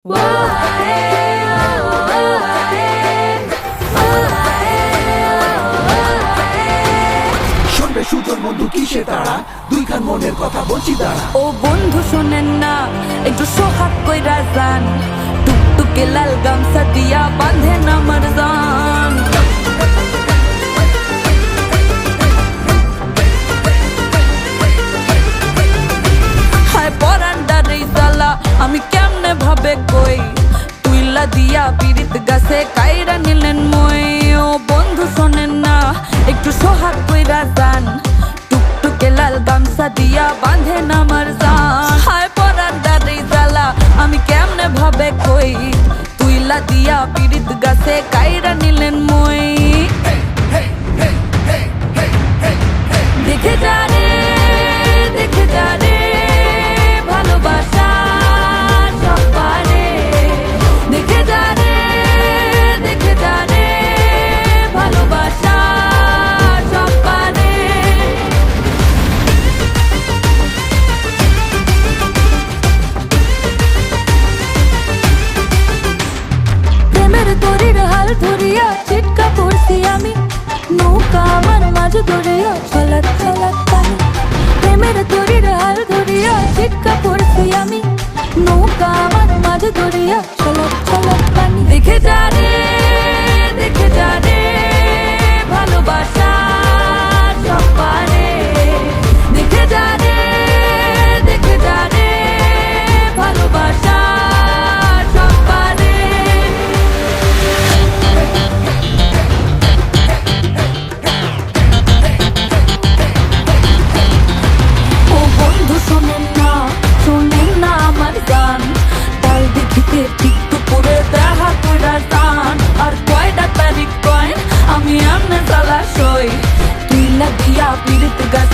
শুনবে সুজন বন্ধু কিসে তারা দুইখান মনের কথা বলছি দাঁড়া। ও বন্ধু শোনেন না, একটু সোহাগ কইরা যান, টুকটুকে লাল গামছা দিয়া বাঁধেন আমার জান। হায় পরান্ডারে জ্বালা আমি কেমনে ভাবে কই, তুইলা দিয়া পিরিত গাছে কাইরা নিলেন মই। ও বন্ধু শোনেন না, একটু সোহাগ কইরা যান, টুকটুকে লাল গামছা দিয়া বাঁধেন আমার জান। হায় পরান্ডারে জ্বালা আমি কেমনে ভাবে কই, তুইলা দিয়া পিরিত গাছে কাইরা নিলেন মই। দেখে যা রে, দেখে যা রে, ভালোবাসা সব পারে। দেখে যা রে, দেখে যা রে, ভালোবাসা সব পারে। প্রেমের তরির হাল ধরিয়া চিটকা পড়ছি আমি, নৌকা আমার মাঝ ধরিয়া ছলাৎ ছলাৎ পানি। প্রেমের তরির হাল ধরিয়া চিটকা পড়ছি আমি, নৌকা আমার মাঝ ধরিয়া ছলাৎ ছলাৎ পানি। দেখে যা রে, দেখে যা রে, ভালোবাসা সব পারে। দেখে যা রে, দেখে যা রে, ভালোবাসা সব পারে। ও বন্ধু শোনেন না, শোনেন না আমার গান, তাল দেখিতে টিকটুকুরে দেখা কইরা যান। আর কয়টা তারিখ কয় আমি আমনে জ্বালা সই, তুইলা দিয়া পিরিত গাছ